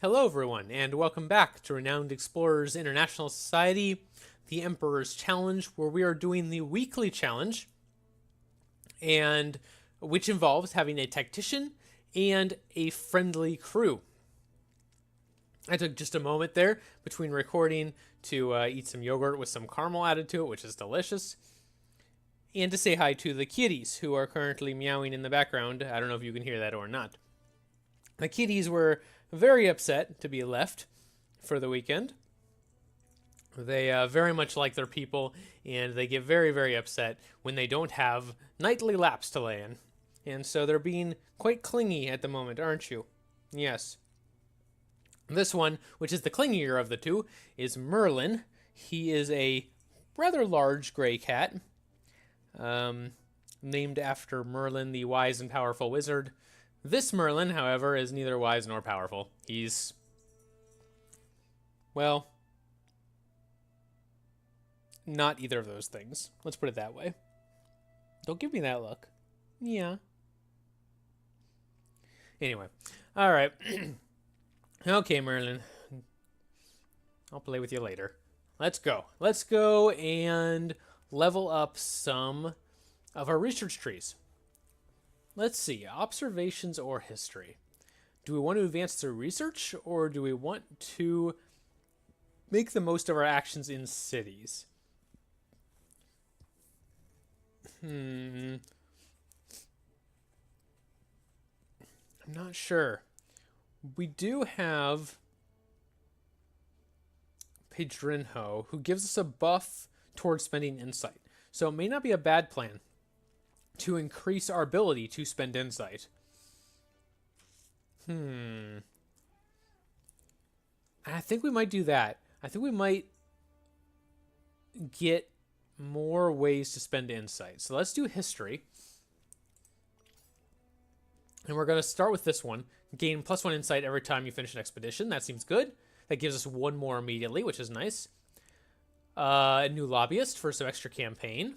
Hello, everyone, and welcome back to Renowned Explorers International Society, the Emperor's Challenge, where we are doing the weekly challenge, and which involves having a tactician and a friendly crew. I took just a moment there between recording to eat some yogurt with some caramel added to it, which is delicious, and to say hi to the kitties who are currently meowing in the background. I don't know if you can hear that or not. The kitties were very upset to be left for the weekend. They very much like their people, and they get very, very upset when they don't have nightly laps to lay in. And so they're being quite clingy at the moment, aren't you? Yes. This one, which is the clingier of the two, is Merlin. He is a rather large gray cat, named after Merlin, the wise and powerful wizard. This Merlin, however, is neither wise nor powerful. He's, well, not either of those things. Let's put it that way. Don't give me that look. Yeah. Anyway. Alright. Okay, Merlin. I'll play with you later. Let's go. Let's go and level up some of our research trees. Let's see, observations or history. Do we want to advance through research, or do we want to make the most of our actions in cities? I'm not sure. We do have Pedrinho, who gives us a buff towards spending insight. So it may not be a bad plan to increase our ability to spend insight. I think we might do that. I think we might get more ways to spend insight. So let's do history. And we're going to start with this one. Gain +1 insight every time you finish an expedition. That seems good. That gives us one more immediately, which is nice. A new lobbyist for some extra campaign.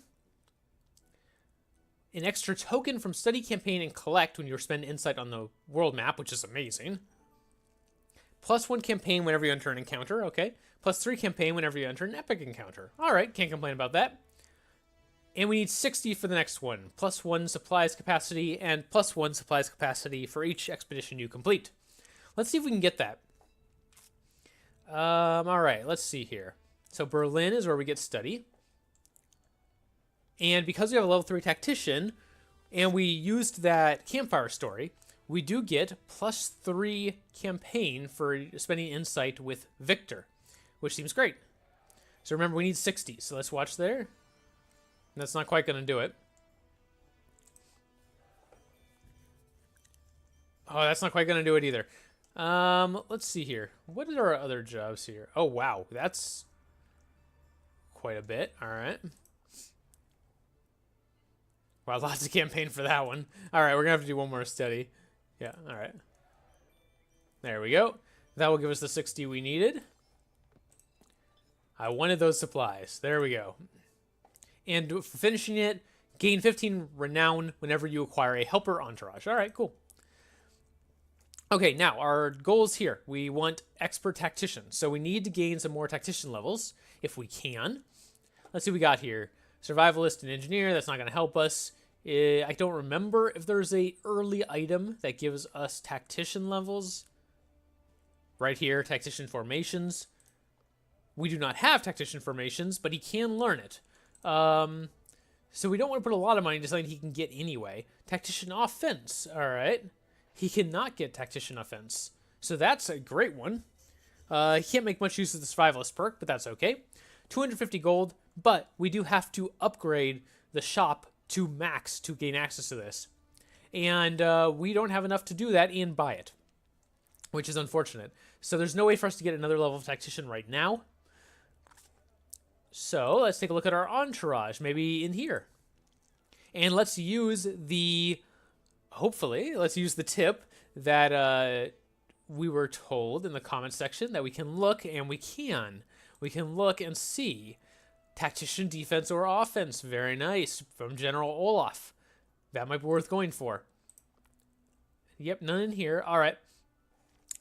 An extra token from study campaign and collect when you spend insight on the world map, which is amazing. +1 campaign whenever you enter an encounter, okay. +3 campaign whenever you enter an epic encounter. Alright, can't complain about that. And we need 60 for the next one. +1 supplies capacity and +1 supplies capacity for each expedition you complete. Let's see if we can get that. Alright, let's see here. So Berlin is where we get study. And because we have a level 3 tactician, and we used that campfire story, we do get +3 campaign for spending insight with Victor, which seems great. So remember, we need 60, so let's watch there. That's not quite going to do it. Oh, that's not quite going to do it either. Let's see here. What are our other jobs here? Oh, wow. That's quite a bit. All right. Wow, lots of campaign for that one. All right, we're going to have to do one more study. Yeah, all right. There we go. That will give us the 60 we needed. I wanted those supplies. There we go. And for finishing it, gain 15 renown whenever you acquire a helper entourage. All right, cool. Okay, now our goals here. We want expert tactician. So we need to gain some more tactician levels if we can. Let's see what we got here. Survivalist and engineer, that's not going to help us. I don't remember if there's a early item that gives us tactician levels. Right here, tactician formations. We do not have tactician formations, but he can learn it. So we don't want to put a lot of money into something he can get anyway. Tactician offense, all right. He cannot get tactician offense. So that's a great one. He can't make much use of the survivalist perk, but that's okay. 250 gold, but we do have to upgrade the shop to max to gain access to this. And we don't have enough to do that and buy it, which is unfortunate. So there's no way for us to get another level of tactician right now. So let's take a look at our entourage, maybe in here. And let's use the, hopefully, let's use the tip that we were told in the comment section that we can look, and we can. We can look and see. Tactician defense or offense. Very nice. From General Olaf. That might be worth going for. Yep, none in here. All right.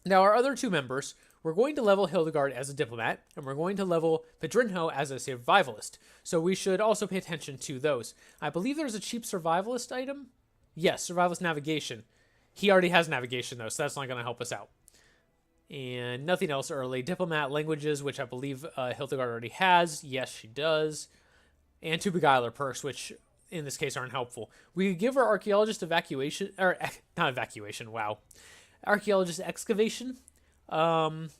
Now, our other two members, we're going to level Hildegard as a diplomat, and we're going to level Pedrinho as a survivalist. So we should also pay attention to those. I believe there's a cheap survivalist item. Yes, survivalist navigation. He already has navigation, though, so that's not going to help us out. And nothing else early. Diplomat languages, which I believe Hildegard already has. Yes, she does. And two beguiler perks, which in this case aren't helpful. We could give her archaeologist evacuation, or not evacuation, wow. Archaeologist excavation. But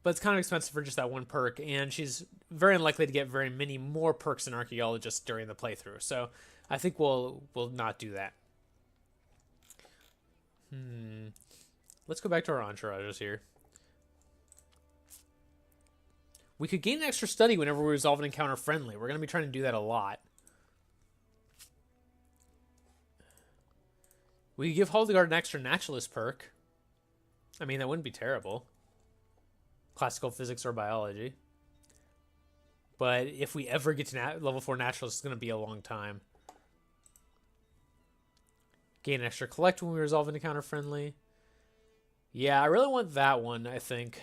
it's kind of expensive for just that one perk, and she's very unlikely to get very many more perks than archaeologist during the playthrough. So I think we'll not do that. Let's go back to our entourages here. We could gain an extra study whenever we resolve an encounter friendly. We're going to be trying to do that a lot. We could give Hildegard an extra naturalist perk. I mean, that wouldn't be terrible. Classical physics or biology. But if we ever get to level 4 naturalist, it's going to be a long time. Gain an extra collect when we resolve an encounter friendly. Yeah, I really want that one, I think.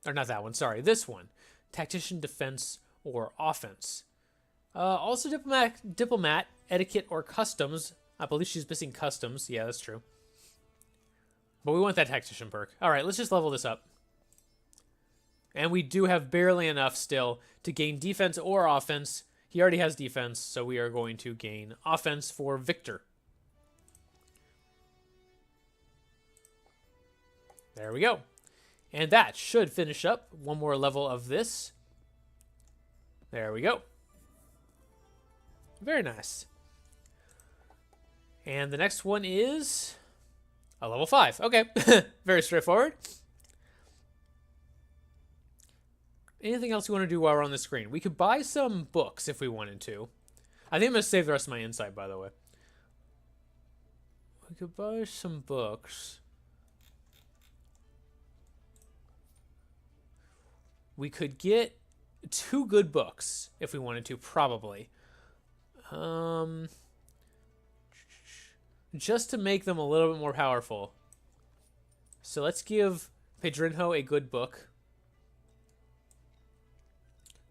Or not that one, sorry. This one. Tactician, defense, or offense. Also diplomat, etiquette, or customs. I believe she's missing customs. Yeah, that's true. But we want that tactician perk. All right, let's just level this up. And we do have barely enough still to gain defense or offense. He already has defense, so we are going to gain offense for Victor. There we go. And that should finish up one more level of this. There we go. Very nice. And the next one is a level 5. Okay, very straightforward. Anything else you want to do while we're on the screen? We could buy some books if we wanted to. I think I'm going to save the rest of my insight, by the way. We could buy some books. We could get 2 good books if we wanted to, probably. Just to make them a little bit more powerful. So let's give Pedrinho a good book.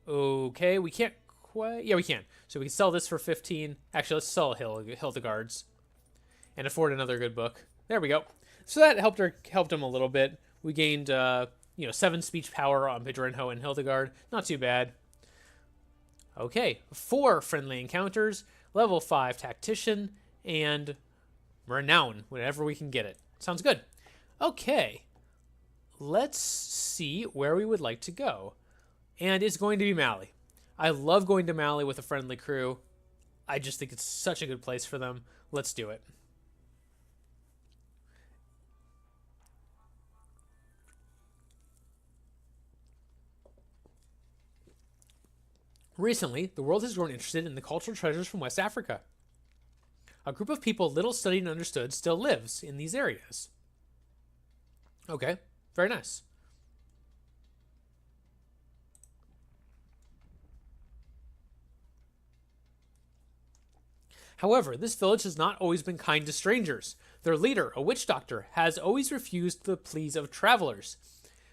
Okay, we can't quite... Yeah, we can. So we can sell this for 15. Actually, let's sell Hildegard's and afford another good book. There we go. So that helped him a little bit. We gained... 7 speech power on Pedrinho and Hildegard. Not too bad. Okay, 4 friendly encounters, level 5 tactician, and renown whenever we can get it. Sounds good. Okay, let's see where we would like to go. And it's going to be Mali. I love going to Mali with a friendly crew. I just think it's such a good place for them. Let's do it. Recently, the world has grown interested in the cultural treasures from West Africa. A group of people little studied and understood still lives in these areas. Okay, very nice. However, this village has not always been kind to strangers. Their leader, a witch doctor, has always refused the pleas of travelers.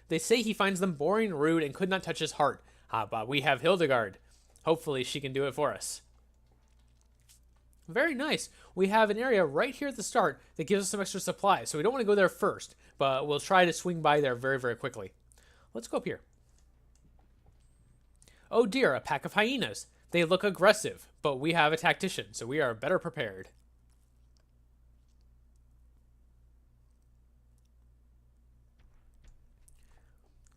They say he finds them boring, rude, and could not touch his heart. But we have Hildegard. Hopefully she can do it for us. Very nice. We have an area right here at the start that gives us some extra supplies, so we don't want to go there first, but we'll try to swing by there very, very quickly. Let's go up here. Oh dear, a pack of hyenas. They look aggressive, but we have a tactician, so we are better prepared.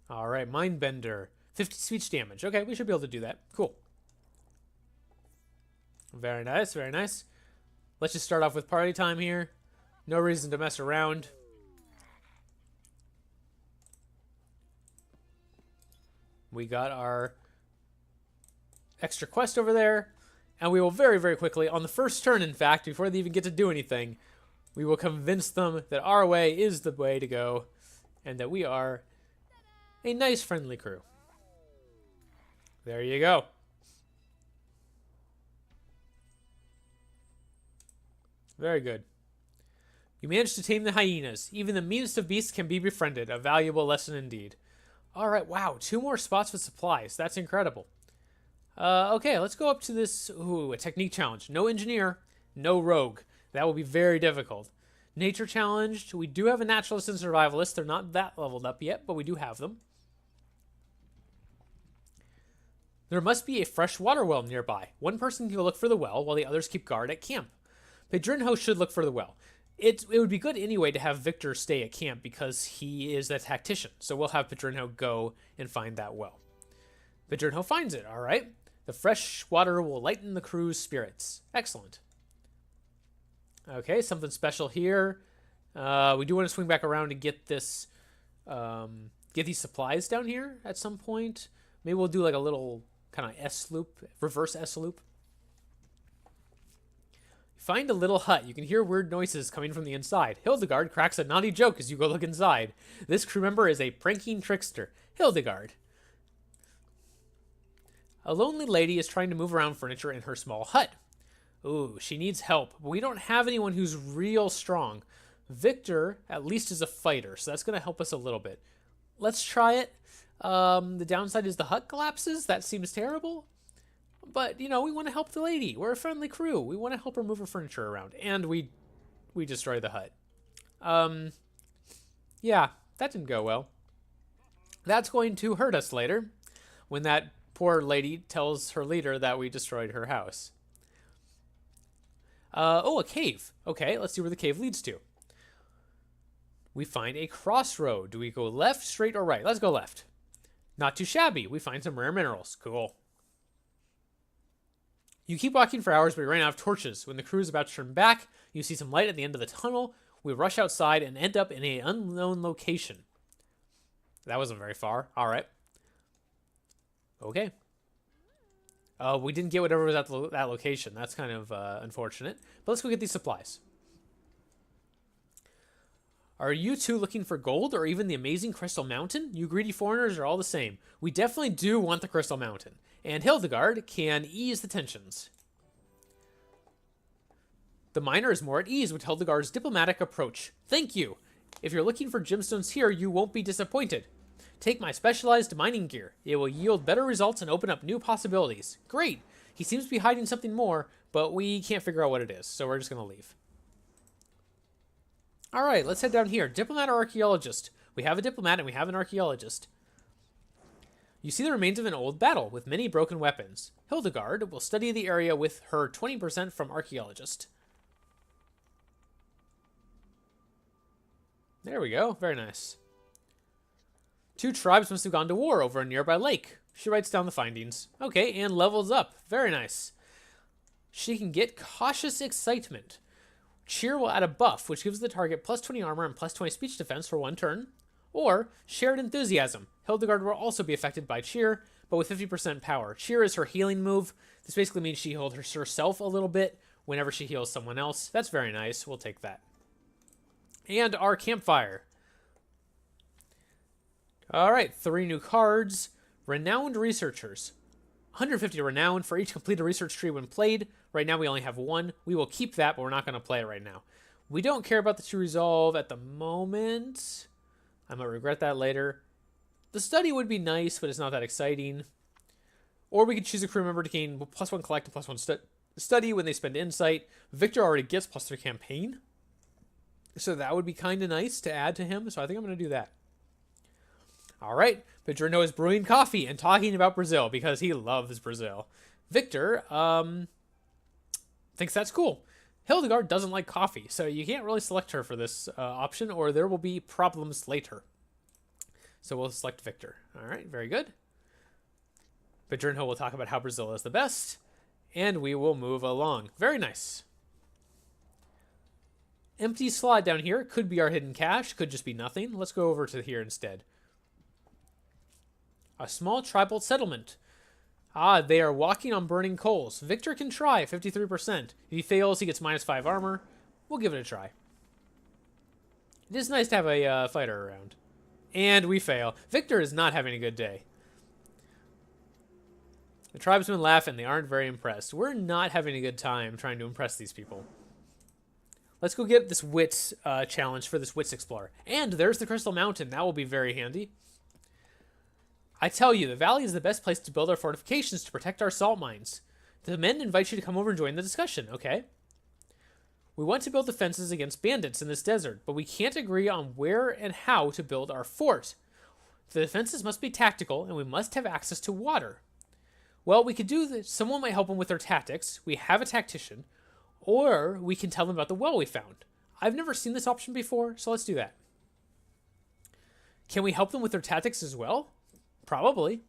All right, Mindbender. 50 speech damage. Okay, we should be able to do that. Cool. Very nice, very nice. Let's just start off with party time here. No reason to mess around. We got our extra quest over there. And we will very, very quickly, on the first turn, in fact, before they even get to do anything, we will convince them that our way is the way to go. And that we are a nice, friendly crew. There you go. Very good. We managed to tame the hyenas. Even the meanest of beasts can be befriended. A valuable lesson indeed. All right, wow, 2 more spots with supplies. That's incredible. Okay, let's go up to this. Ooh, a technique challenge. No engineer, no rogue. That will be very difficult. Nature challenge. We do have a naturalist and survivalist. They're not that leveled up yet, but we do have them. There must be a fresh water well nearby. One person can go look for the well, while the others keep guard at camp. Pedrinho should look for the well. It would be good anyway to have Victor stay at camp because he is a tactician. So we'll have Pedrinho go and find that well. Pedrinho finds it, all right. The fresh water will lighten the crew's spirits. Excellent. Okay, something special here. We do want to swing back around to get this, get these supplies down here at some point. Maybe we'll do like a little kind of S loop, reverse S loop. Find a little hut. You can hear weird noises coming from the inside. Hildegard cracks a naughty joke as you go look inside. This crew member is a pranking trickster. Hildegard. A lonely lady is trying to move around furniture in her small hut. Ooh, she needs help, but we don't have anyone who's real strong. Victor, at least, is a fighter, so that's going to help us a little bit. Let's try it. The downside is the hut collapses. That seems terrible. But, you know, we want to help the lady. We're a friendly crew. We want to help her move her furniture around. And we destroy the hut. Yeah, that didn't go well. That's going to hurt us later when that poor lady tells her leader that we destroyed her house. Oh, a cave. Okay, let's see where the cave leads to. We find a crossroad. Do we go left, straight, or right? Let's go left. Not too shabby. We find some rare minerals. Cool. You keep walking for hours, but you ran out of torches. When the crew is about to turn back, you see some light at the end of the tunnel. We rush outside and end up in an unknown location. That wasn't very far. All right. Okay. We didn't get whatever was at that location. That's kind of unfortunate. But let's go get these supplies. Are you two looking for gold or even the amazing Crystal Mountain? You greedy foreigners are all the same. We definitely do want the Crystal Mountain. And Hildegard can ease the tensions. The miner is more at ease with Hildegard's diplomatic approach. Thank you. If you're looking for gemstones here, you won't be disappointed. Take my specialized mining gear. It will yield better results and open up new possibilities. Great. He seems to be hiding something more, but we can't figure out what it is, so we're just going to leave. All right, let's head down here. Diplomat or archaeologist? We have a diplomat and we have an archaeologist. You see the remains of an old battle with many broken weapons. Hildegard will study the area with her 20% from archaeologist. There we go. Very nice. 2 tribes must have gone to war over a nearby lake. She writes down the findings. Okay, and levels up. Very nice. She can get cautious excitement. Cheer will add a buff, which gives the target plus 20 armor and plus 20 speech defense for 1 turn. Or shared enthusiasm. Hildegard will also be affected by cheer, but with 50% power. Cheer is her healing move. This basically means she heals herself a little bit whenever she heals someone else. That's very nice. We'll take that. And our campfire. All right, 3 new cards. Renowned researchers. 150 renown for each completed research tree when played. Right now we only have 1. We will keep that, but we're not going to play it right now. We don't care about the true resolve at the moment. I might regret that later. The study would be nice, but it's not that exciting. Or we could choose a crew member to gain +1 collect and +1 study when they spend insight. Victor already gets +3 campaign. So that would be kind of nice to add to him. So I think I'm going to do that. All right. Pedrinho is brewing coffee and talking about Brazil because he loves Brazil. Victor thinks that's cool. Hildegard doesn't like coffee, so you can't really select her for this option, or there will be problems later. So we'll select Victor. All right, very good. Pedrinho will talk about how Brazil is the best, and we will move along. Very nice. Empty slot down here. Could be our hidden cache. Could just be nothing. Let's go over to here instead. A small tribal settlement. Ah, they are walking on burning coals. Victor can try, 53%. If he fails, he gets -5 armor. We'll give it a try. It is nice to have a fighter around. And we fail. Victor is not having a good day. The tribesmen laugh and they aren't very impressed. We're not having a good time trying to impress these people. Let's go get this Wits challenge for this Wits Explorer. And there's the Crystal Mountain. That will be very handy. I tell you, the valley is the best place to build our fortifications to protect our salt mines. The men invite you to come over and join the discussion, okay? We want to build defenses against bandits in this desert, but we can't agree on where and how to build our fort. The defenses must be tactical, and we must have access to water. Well, we could do this. Someone might help them with their tactics. We have a tactician. Or we can tell them about the well we found. I've never seen this option before, so let's do that. Can we help them with their tactics as well? Probably.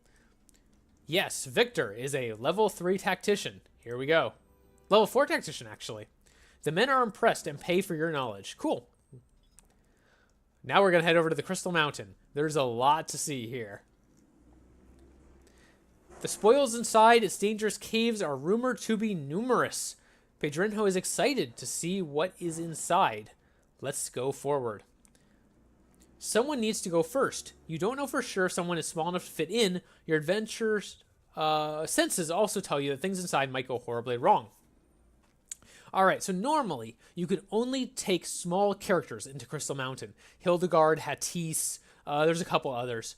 Yes, Victor is a level 3 tactician. Here we go. Level 4 tactician, actually. The men are impressed and pay for your knowledge. Cool. Now we're going to head over to the Crystal Mountain. There's a lot to see here. The spoils inside its dangerous caves are rumored to be numerous. Pedrinho is excited to see what is inside. Let's go forward. Someone needs to go first. You don't know for sure if someone is small enough to fit in. Your adventure's senses also tell you that things inside might go horribly wrong. Alright, so normally, you could only take small characters into Crystal Mountain. Hildegard, Hattis, there's a couple others.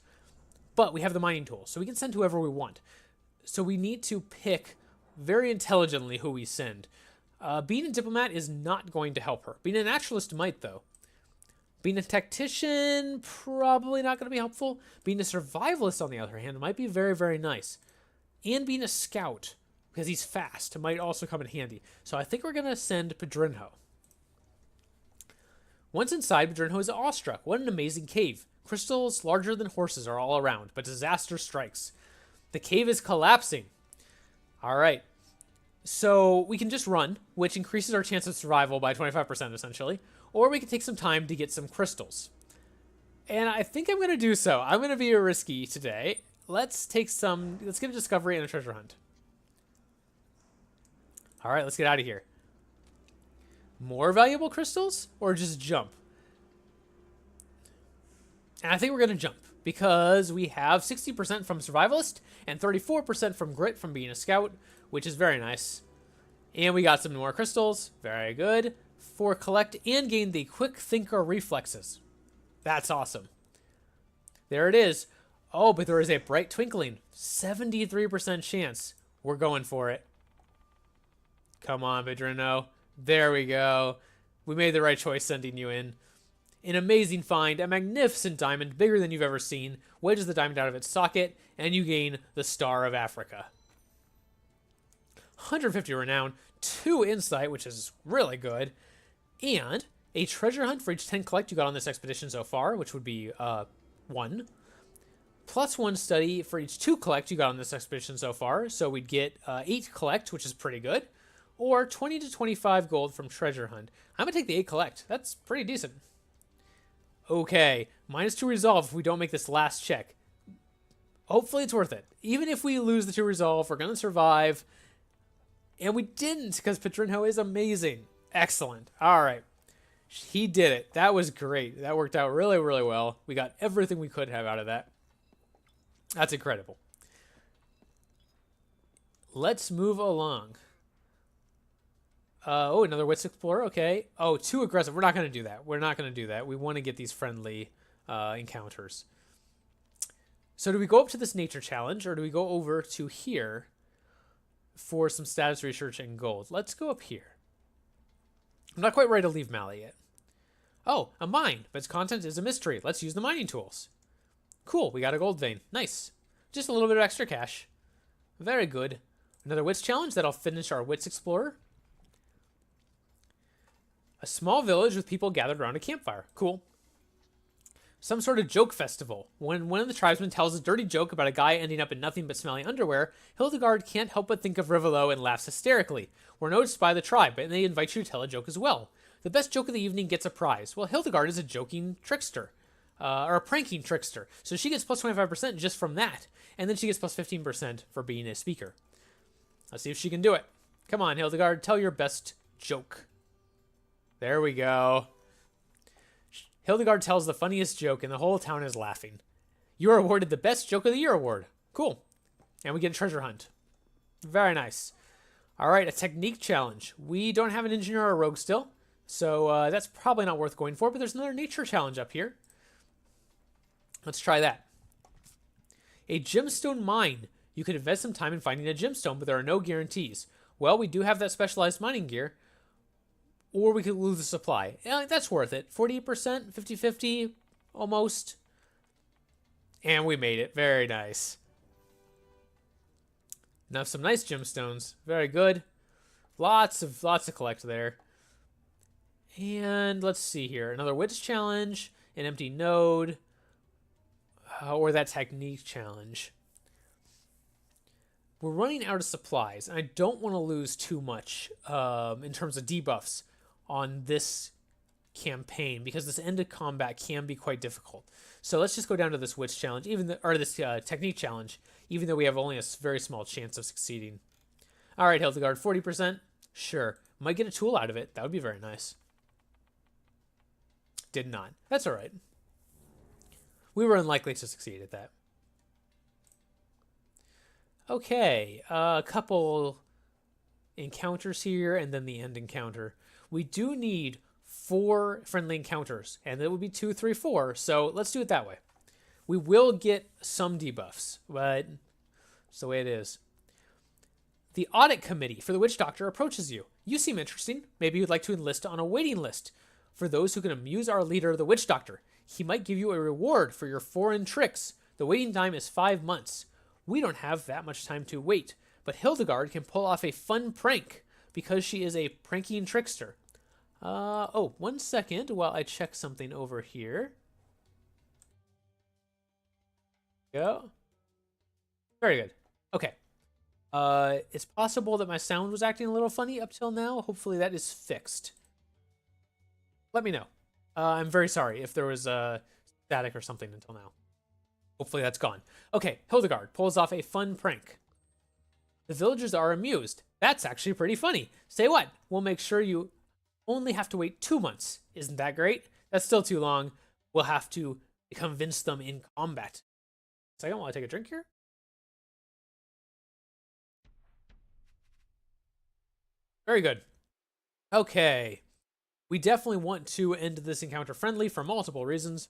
But we have the mining tool, so we can send whoever we want. So we need to pick very intelligently who we send. Being a diplomat is not going to help her. Being a naturalist might, though. Being a tactician, probably not going to be helpful. Being a survivalist, on the other hand, might be very, very nice. And being a scout, because he's fast, might also come in handy. So I think we're going to send Pedrinho. Once inside, Pedrinho is awestruck. What an amazing cave. Crystals larger than horses are all around, but disaster strikes. The cave is collapsing. All right. So we can just run, which increases our chance of survival by 25% essentially. Or we can take some time to get some crystals. And I think I'm going to do so. I'm going to be risky today. Let's get a discovery and a treasure hunt. All right, let's get out of here. More valuable crystals or just jump? And I think we're going to jump because we have 60% from survivalist and 34% from grit from being a scout, which is very nice. And we got some more crystals. Very good. For collect and gain the quick thinker reflexes. That's awesome. There it is. Oh, but there is a bright twinkling. 73% chance. We're going for it. Come on, Pedrinho. There we go. We made the right choice sending you in. An amazing find, a magnificent diamond, bigger than you've ever seen, wedges the diamond out of its socket, and you gain the Star of Africa. 150 renown, 2 insight, which is really good, and a treasure hunt for each 10 collect you got on this expedition so far, which would be 1. Plus 1 study for each 2 collect you got on this expedition so far, so we'd get 8 collect, which is pretty good, or 20 to 25 gold from treasure hunt. I'm going to take the 8 collect. That's pretty decent. Okay, -2 resolve if we don't make this last check. Hopefully it's worth it. Even if we lose the 2 resolve, we're going to survive. And we didn't, because Pedrinho is amazing. Excellent. All right. He did it. That was great. That worked out really, really well. We got everything we could have out of that. That's incredible. Let's move along. Oh, another Wits Explorer. Okay. Oh, too aggressive. We're not going to do that. We're not going to do that. We want to get these friendly encounters. So do we go up to this nature challenge, or do we go over to here for some status research and gold? Let's go up here. I'm not quite ready to leave Mali yet. Oh, a mine, but its content is a mystery. Let's use the mining tools. Cool, we got a gold vein. Nice. Just a little bit of extra cash. Very good. Another Wits challenge. That'll finish our Wits Explorer. A small village with people gathered around a campfire. Cool. Some sort of joke festival. When one of the tribesmen tells a dirty joke about a guy ending up in nothing but smelly underwear, Hildegard can't help but think of Rivolo and laughs hysterically. We're noticed by the tribe, and they invite you to tell a joke as well. The best joke of the evening gets a prize. Well, Hildegard is a joking trickster. Or a pranking trickster. So she gets plus 25% just from that. And then she gets plus 15% for being a speaker. Let's see if she can do it. Come on, Hildegard, tell your best joke. There we go. Hildegard tells the funniest joke, and the whole town is laughing. You are awarded the Best Joke of the Year award. Cool. And we get a treasure hunt. Very nice. All right, a technique challenge. We don't have an engineer or a rogue still, So that's probably not worth going for, but there's another nature challenge up here. Let's try that. A gemstone mine. You could invest some time in finding a gemstone, but there are no guarantees. Well, we do have that specialized mining gear, or we could lose the supply. Yeah, that's worth it. 48%, 50-50, almost. And we made it. Very nice. Now some nice gemstones. Very good. Lots to collect there. And let's see here. Another wits challenge, an empty node, or that technique challenge. We're running out of supplies, and I don't want to lose too much in terms of debuffs on this campaign, because this end of combat can be quite difficult. So let's just go down to this wits challenge, or this technique challenge, even though we have only a very small chance of succeeding. All right, Hildegard, 40%. Sure, might get a tool out of it. That would be very nice. Did not. That's all right. We were unlikely to succeed at that. Okay, a couple encounters here, and then the end encounter. We do need 4 friendly encounters, and it would be 2, 3, 4. So let's do it that way. We will get some debuffs, but it's the way it is. The audit committee for the witch doctor approaches you. You seem interesting. Maybe you'd like to enlist on a waiting list for those who can amuse our leader, the witch doctor. He might give you a reward for your foreign tricks. The waiting time is 5 months. We don't have that much time to wait, but Hildegard can pull off a fun prank because she is a pranking trickster. Oh, 1 second while I check something over here. Go. Very good. Okay. It's possible that my sound was acting a little funny up till now. Hopefully that is fixed. Let me know. I'm very sorry if there was static or something until now. Hopefully that's gone. Okay, Hildegard pulls off a fun prank. The villagers are amused. That's actually pretty funny. Say what? We'll make sure you only have to wait 2 months. Isn't that great? That's still too long. We'll have to convince them in combat. Second, while I take a drink here. Very good. Okay. We definitely want to end this encounter friendly for multiple reasons.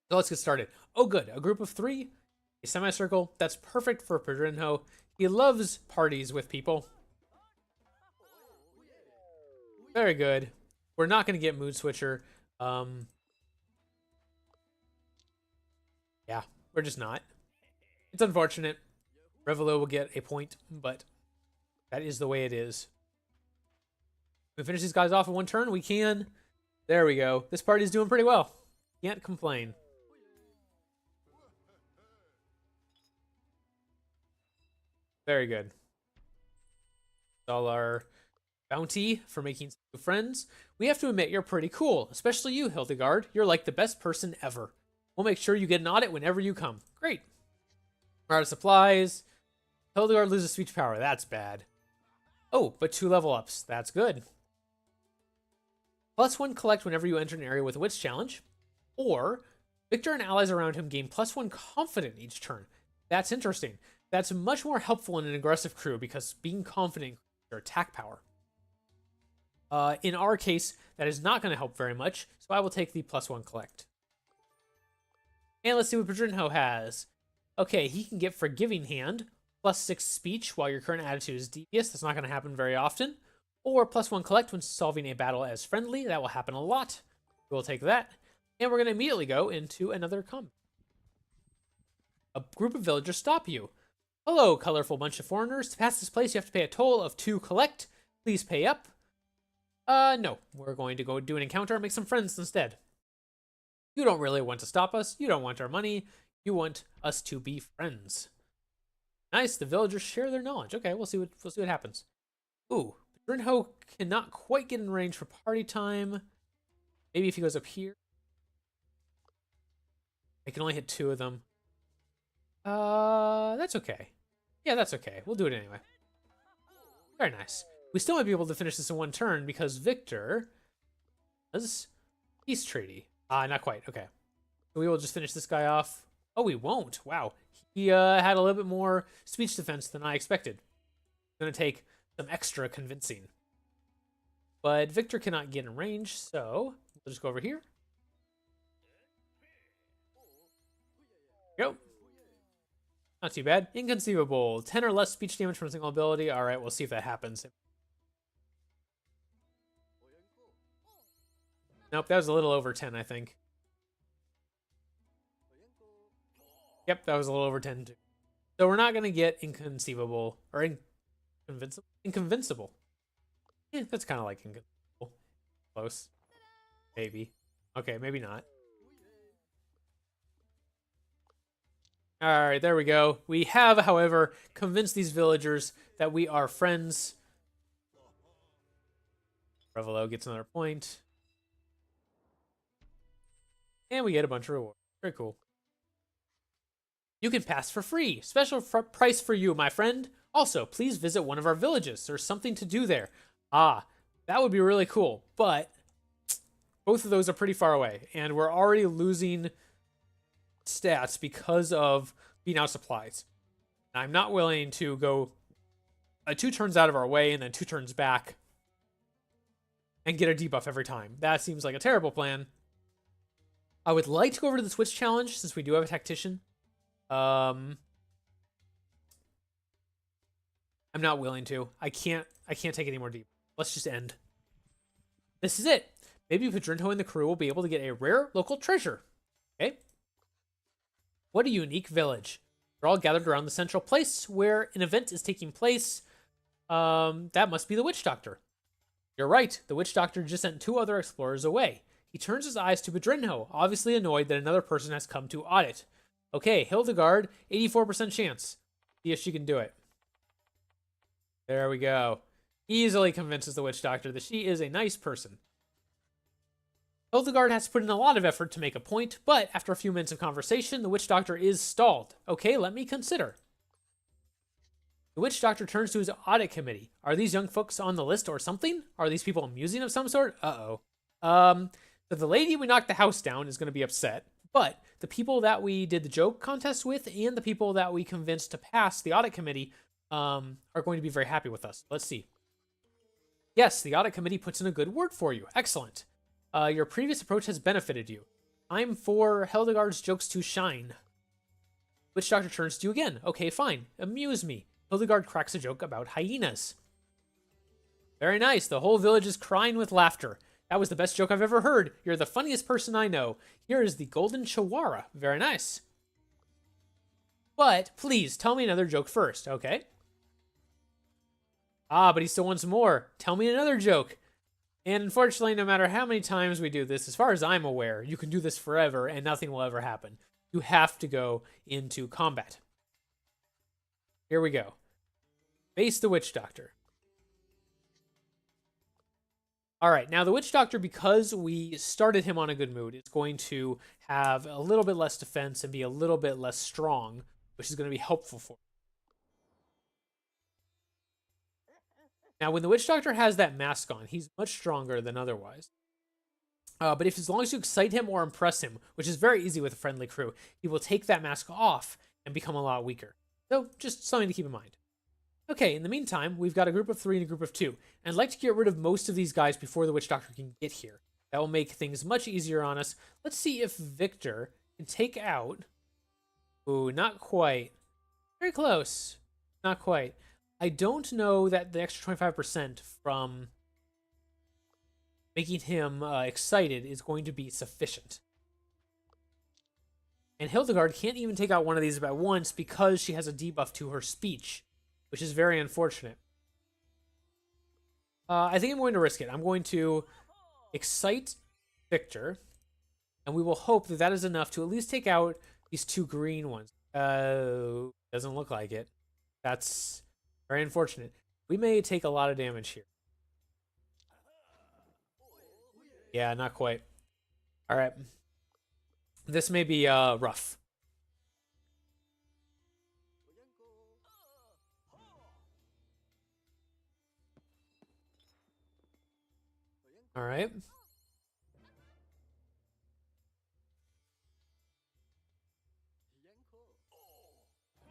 So let's get started. Oh, good. A group of 3, a semicircle. That's perfect for Pedrinho. He loves parties with people. Very good. We're not going to get Mood Switcher. Yeah, we're just not. It's unfortunate. Revelo will get a point, but that is the way it is. We finish these guys off in 1 turn. We can. There we go. This party's doing pretty well. Can't complain. Very good. All our bounty for making new friends. We have to admit, you're pretty cool. Especially you, Hildegard. You're like the best person ever. We'll make sure you get an audit whenever you come. Great. We're out of supplies. Hildegard loses speech power. That's bad. Oh, but 2 level ups. That's good. +1 collect whenever you enter an area with a wits challenge. Or, Victor and allies around him gain +1 confident each turn. That's interesting. That's much more helpful in an aggressive crew because being confident increases your attack power. In our case, that is not going to help very much, so I will take the +1 collect. And let's see what Pedrinho has. Okay, he can get Forgiving Hand, +6 speech while your current attitude is devious. That's not going to happen very often. Or +1 collect when solving a battle as friendly. That will happen a lot. We'll take that. And we're going to immediately go into another combat. A group of villagers stop you. Hello, colorful bunch of foreigners. To pass this place, you have to pay a toll of 2 collect. Please pay up. No. We're going to go do an encounter and make some friends instead. You don't really want to stop us. You don't want our money. You want us to be friends. Nice. The villagers share their knowledge. Okay, we'll see what happens. Ooh, Pedrinho cannot quite get in range for party time. Maybe if he goes up here. I can only hit 2 of them. That's okay. Yeah, that's okay. We'll do it anyway. Very nice. We still might be able to finish this in 1 turn because Victor has peace treaty. Not quite. Okay. So we will just finish this guy off. Oh, we won't. Wow. He had a little bit more speech defense than I expected. It's going to take some extra convincing. but Victor cannot get in range, so we'll just go over here. Go. Not too bad. Inconceivable. 10 or less speech damage from a single ability. All right, we'll see if that happens. Nope, that was a little over 10, I think. Yep, that was a little over 10 too. So we're not going to get inconceivable or inconvincible. Yeah, that's kind of like inconceivable. Close. Maybe. Okay, maybe not. Alright, there we go. We have, however, convinced these villagers that we are friends. Revelo gets another point. And we get a bunch of rewards. Very cool. You can pass for free. Special price for you, my friend. Also, please visit one of our villages. There's something to do there. Ah, that would be really cool. But both of those are pretty far away. And we're already losing stats because of being out of supplies. I'm not willing to go 2 turns out of our way and then 2 turns back and get a debuff every time. That seems like a terrible plan. I would like to go over to the Switch challenge since we do have a tactician. I'm not willing to. I can't take any more deep. Let's just end. This is it. Maybe Pedrinho and the crew will be able to get a rare local treasure. Okay. What a unique village. They're all gathered around the central place where an event is taking place. That must be the Witch Doctor. You're right. The Witch Doctor just sent 2 other explorers away. He turns his eyes to Pedrinho, obviously annoyed that another person has come to audit. Okay, Hildegard, 84% chance. See if she can do it. There we go. Easily convinces the Witch Doctor that she is a nice person. Hildegard has put in a lot of effort to make a point, but after a few minutes of conversation, the Witch Doctor is stalled. Okay, let me consider. The Witch Doctor turns to his audit committee. Are these young folks on the list or something? Are these people amusing of some sort? Uh-oh. So the lady we knocked the house down is going to be upset, but the people that we did the joke contest with and the people that we convinced to pass the audit committee are going to be very happy with us. Let's see. Yes, the audit committee puts in a good word for you. Excellent. Your previous approach has benefited you. Time for Hildegard's jokes to shine. Witch Doctor turns to you again. Okay, fine. Amuse me. Hildegard cracks a joke about hyenas. Very nice. The whole village is crying with laughter. That was the best joke I've ever heard. You're the funniest person I know. Here is the golden chihuahua. Very nice. But please tell me another joke first, okay? Ah, but he still wants more. Tell me another joke. And unfortunately, no matter how many times we do this, as far as I'm aware, you can do this forever and nothing will ever happen. You have to go into combat. Here we go. Face the Witch Doctor. Alright, now the Witch Doctor, because we started him on a good mood, is going to have a little bit less defense and be a little bit less strong, which is going to be helpful for him. Now, when the Witch Doctor has that mask on, he's much stronger than otherwise. But if as long as you excite him or impress him, which is very easy with a friendly crew, he will take that mask off and become a lot weaker. So, just something to keep in mind. Okay, in the meantime, we've got a group of 3 and a group of 2. And I'd like to get rid of most of these guys before the Witch Doctor can get here. That will make things much easier on us. Let's see if Victor can take out... Ooh, not quite. Very close. Not quite. I don't know that the extra 25% from making him excited is going to be sufficient. And Hildegard can't even take out one of these at once because she has a debuff to her speech, which is very unfortunate. I think I'm going to risk it. I'm going to excite Victor, and we will hope that that is enough to at least take out these 2 green ones. Doesn't look like it. That's very unfortunate. We may take a lot of damage here. Yeah, not quite. All right. This may be rough. All right.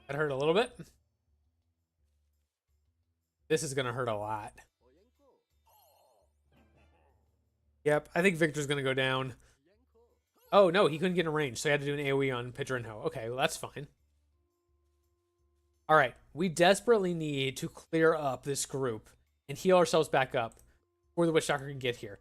That hurt a little bit. This is going to hurt a lot. Yep, I think Victor's gonna go down. Oh no, he couldn't get in range, so he had to do an AoE on Pidgerinho. Okay, well that's fine. All right, we desperately need to clear up this group and heal ourselves back up before the Witch Doctor can get here.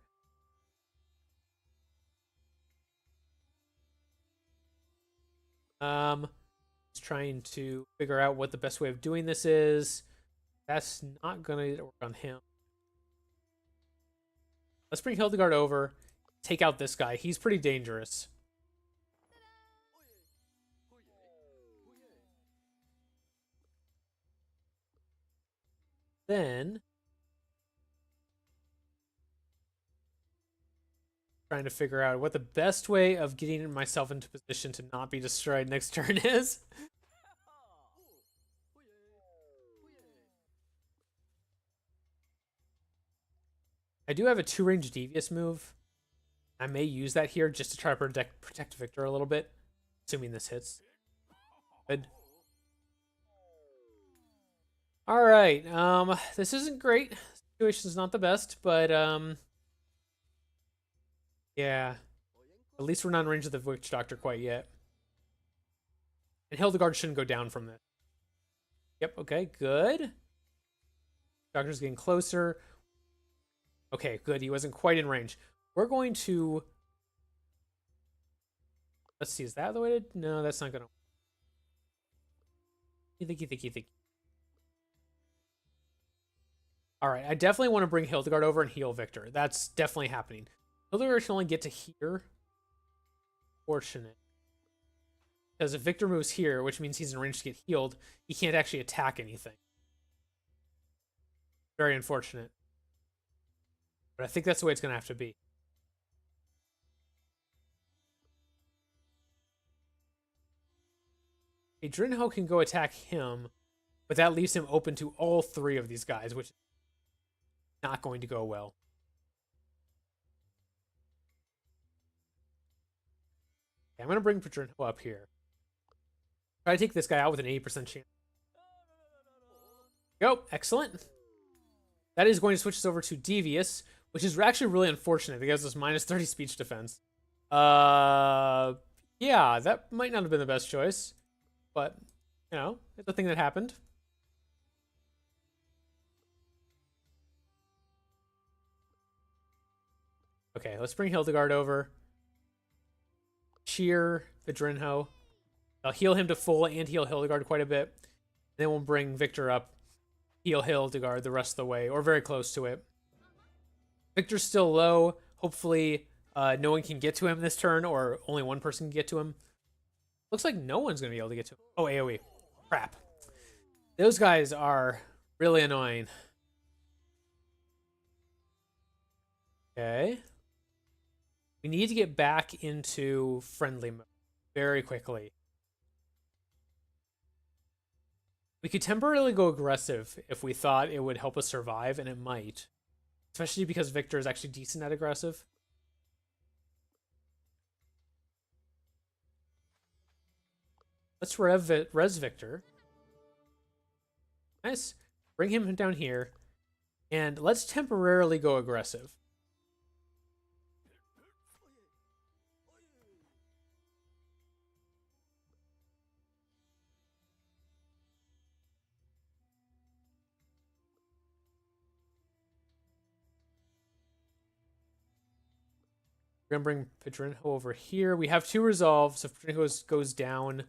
Just trying to figure out what the best way of doing this is. That's not gonna work on him. Let's bring Hildegard over, take out this guy. He's pretty dangerous. Then trying to figure out what the best way of getting myself into position to not be destroyed next turn is. I do have a 2-range devious move. I may use that here just to try to protect Victor a little bit, assuming this hits. Good. All right. This isn't great. Situation's not the best, but yeah. At least we're not in range of the Witch Doctor quite yet. And Hildegard shouldn't go down from this. Yep. Okay. Good. Doctor's getting closer. Okay. Good. He wasn't quite in range. We're going to. Let's see. Is that the way to? No, that's not gonna. Think. All right, I definitely want to bring Hildegard over and heal Victor. That's definitely happening. Hildegard can only get to here. Fortunate. Because if Victor moves here, which means he's in range to get healed, he can't actually attack anything. Very unfortunate. But I think that's the way it's going to have to be. A Drinho can go attack him, but that leaves him open to all 3 of these guys, which is not going to go well. Okay, I'm going to bring Drinho up here. Try to take this guy out with an 80% chance. Go, excellent. That is going to switch us over to Devious, which is actually really unfortunate because it's minus 30 speech defense. Yeah, that might not have been the best choice. But, you know, it's a thing that happened. Okay, let's bring Hildegard over. Cheer the Drinho. I'll heal him to full and heal Hildegard quite a bit. And then we'll bring Victor up. Heal Hildegard the rest of the way, or very close to it. Victor's still low. Hopefully, no one can get to him this turn, or only one person can get to him. Looks like no one's going to be able to get to him. Oh, AoE. Crap. Those guys are really annoying. Okay. We need to get back into friendly mode very quickly. We could temporarily go aggressive if we thought it would help us survive, and it might. Especially because Victor is actually decent at aggressive. Let's res Victor. Nice. Bring him down here. And let's temporarily go aggressive. We're going to bring Pidgerinho over here. We have 2 resolves. So if Pidgerinho goes down,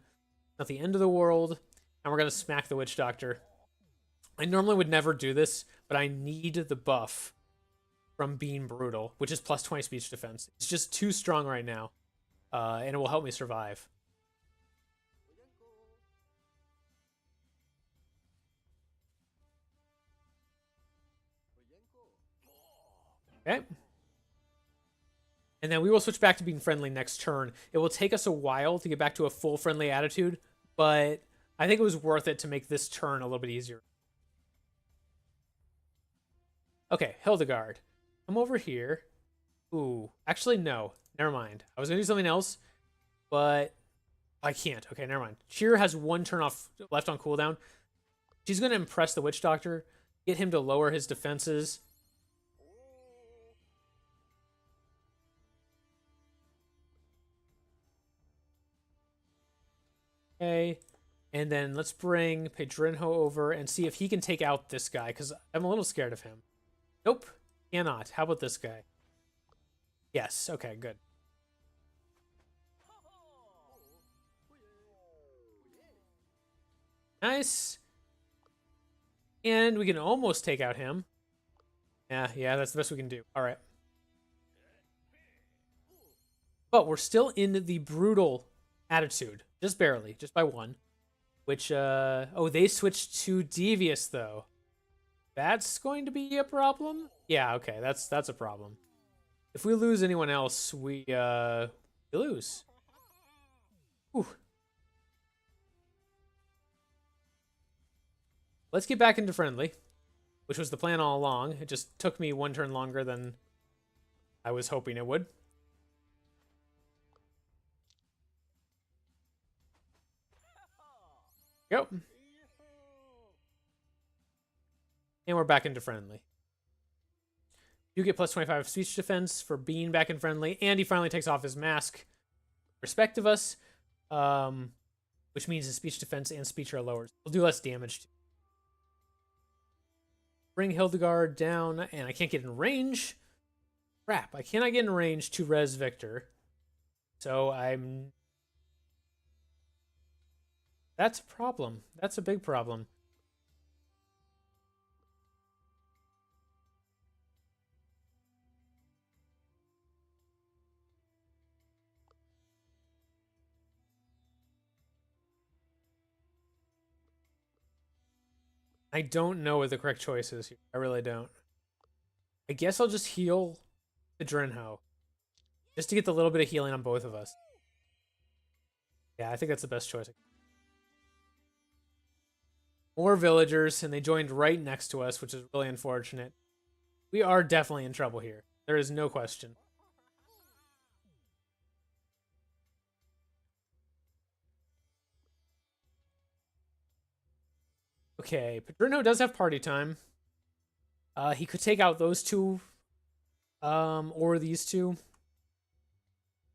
not the end of the world. And we're going to smack the Witch Doctor. I normally would never do this, but I need the buff from being brutal, which is plus 20 speech defense. It's just too strong right now, and it will help me survive. Okay. And then we will switch back to being friendly next turn. It will take us a while to get back to a full friendly attitude, but I think it was worth it to make this turn a little bit easier. Okay, Hildegard. Come over here. Ooh, actually, no. Never mind. I was going to do something else, but I can't. Okay, never mind. Cheer has 1 turn off left on cooldown. She's going to impress the Witch Doctor, get him to lower his defenses. Okay. And then let's bring Pedrinho over and see if he can take out this guy, because I'm a little scared of him. Nope. Cannot. How about this guy? Yes. Okay, good. Nice. And we can almost take out him. Yeah, that's the best we can do. All right. But we're still in the brutal attitude. Just barely. Just by one. Which, oh, they switched to devious, though. That's going to be a problem? Yeah, okay, that's a problem. If we lose anyone else, we lose. Whew. Let's get back into friendly, which was the plan all along. It just took me one turn longer than I was hoping it would. Yep. And we're back into friendly. You get plus 25 speech defense for being back in friendly, and he finally takes off his mask. Respect of us, which means his speech defense and speech are lowered. We'll do less damage. Bring Hildegard down, and I can't get in range. Crap, I cannot get in range to res Victor. So that's a problem. That's a big problem. I don't know what the correct choice is here. I really don't. I guess I'll just heal the Drenho. Just to get the little bit of healing on both of us. Yeah, I think that's the best choice. More villagers, and they joined right next to us, which is really unfortunate. We are definitely in trouble here. There is no question. Okay, Pedrino does have party time. He could take out those two, or these two.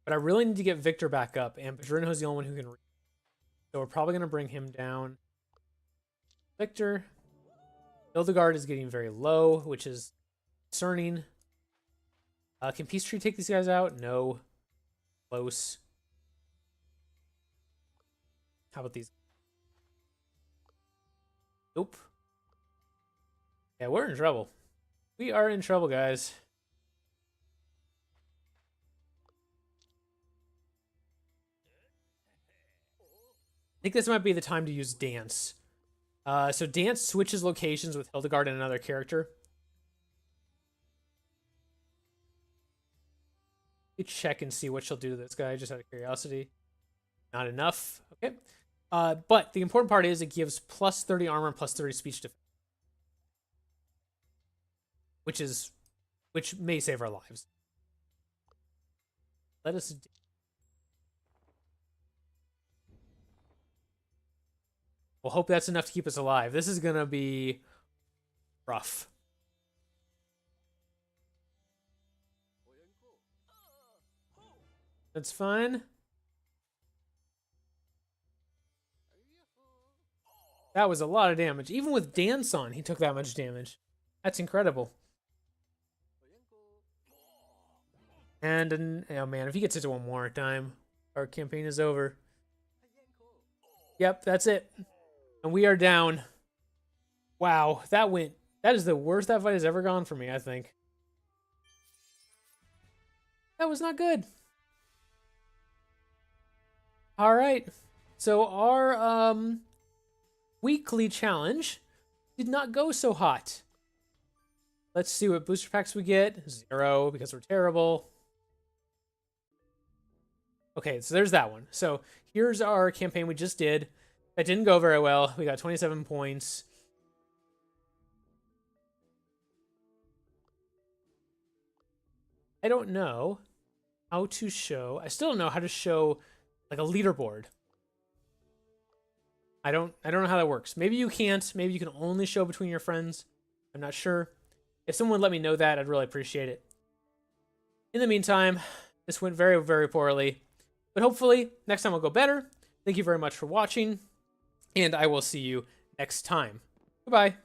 But I really need to get Victor back up, and Pedrino's the only one who can reach. So we're probably going to bring him down. Victor. Hildegard is getting very low, which is concerning. Can Peace Tree take these guys out? No. Close. How about these? Nope. Yeah, we're in trouble. We are in trouble, guys. I think this might be the time to use Dance. So Dance switches locations with Hildegard and another character. Let me check and see what she'll do to this guy, just out of curiosity. Not enough. Okay. But the important part is it gives plus 30 armor and plus 30 speech defense. Which may save our lives. Let us... We'll hope that's enough to keep us alive. This is gonna be rough. That's fine. That was a lot of damage. Even with Dance on, he took that much damage. That's incredible. And, oh man, if he gets it to one more time, our campaign is over. Yep, that's it. And we are down. Wow, that is the worst that fight has ever gone for me, I think. That was not good. All right. So our weekly challenge did not go so hot. Let's see what booster packs we get. 0 because we're terrible. Okay, so there's that one. So here's our campaign we just did. That didn't go very well. We got 27 points. I don't know how to show. I still don't know how to show like a leaderboard. I don't know how that works. Maybe you can't. Maybe you can only show between your friends. I'm not sure. If someone would let me know that, I'd really appreciate it. In the meantime, this went very, very poorly. But hopefully, next time will go better. Thank you very much for watching, and I will see you next time. Goodbye.